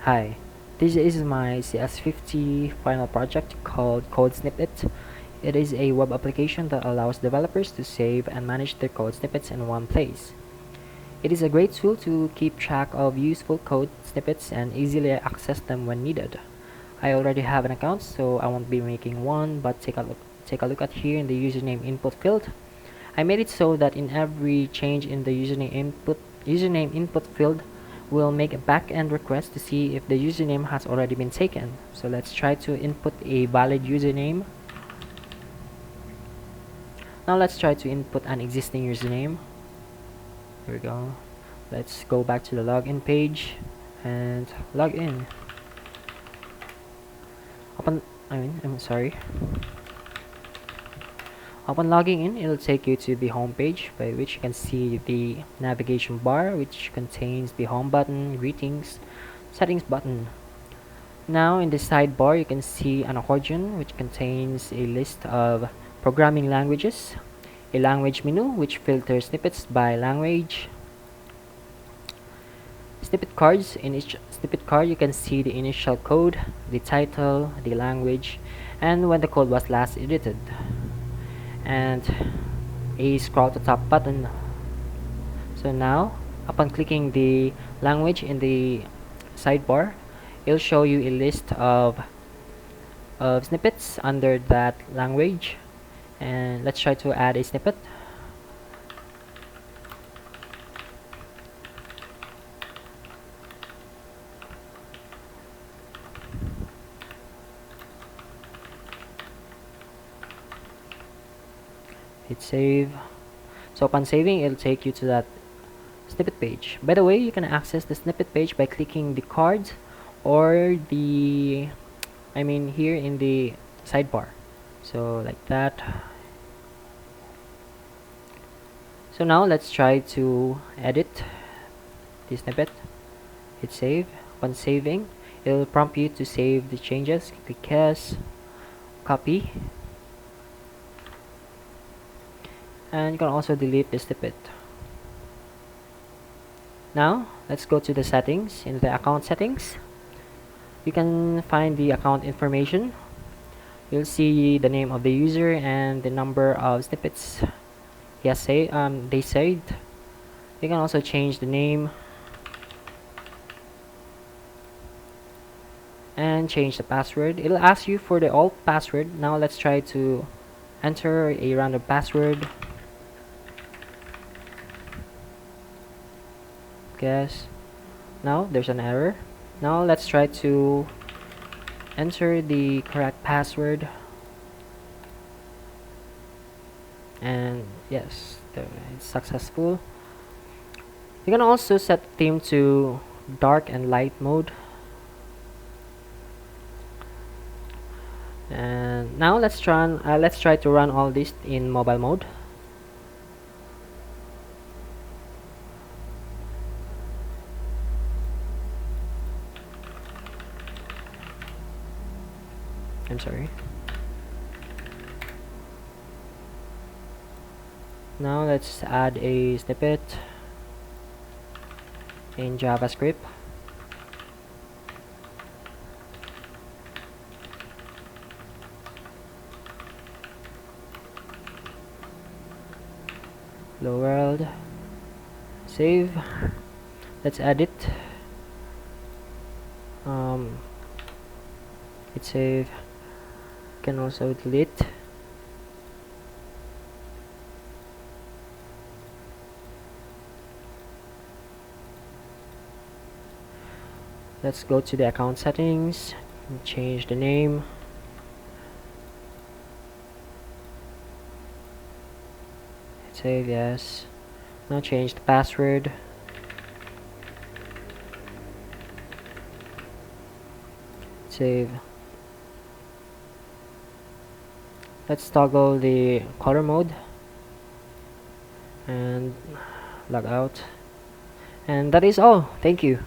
Hi, this is my CS50 final project called CodeSnipIt. It is a web application that allows developers to save and manage their code snippets in one place. It is a great tool to keep track of useful code snippets and easily access them when needed. I already have an account, so I won't be making one, but take a look at here in the username input field. I made it so that in every change in the username input field will make a backend request to see if the username has already been taken. So let's try to input a valid username. Now let's try to input an existing username. Here we go. Let's go back to the login page and log in. I'm sorry. Upon logging in, it'll take you to the home page, by which you can see the navigation bar, which contains the home button, greetings, settings button. Now in the sidebar, you can see an accordion, which contains a list of programming languages, a language menu, which filters snippets by language, snippet cards. In each snippet card, you can see the initial code, the title, the language, and when the code was last edited, and a scroll to top button. So now, upon clicking the language in the sidebar, it'll show you a list of snippets under that language. And let's try to add a snippet. Hit save. So upon saving, it'll take you to that snippet page. By the way, you can access the snippet page by clicking the cards or here in the sidebar. So like that. So now let's try to edit the snippet. Hit save. Upon saving, it'll prompt you to save the changes. Click yes, copy, and you can also delete the snippet. Now let's go to the settings. In the account settings, you can find the account information. You'll see the name of the user and the number of snippets they saved. You can also change the name and change the password. It'll ask you for the alt password. Now let's try to enter a random password. Guess. Now there's an error. Now let's try to enter the correct password, and yes, it's successful. You can also set the theme to dark and light mode. And now let's try to run all this in mobile mode. I'm sorry. Now let's add a snippet in JavaScript. Hello world. Save. Let's edit. Hit save. Can also delete. Let's go to the account settings and change the name. Hit save, yes. Now change the password. Save. Let's toggle the color mode and log out. And that is all. Thank you.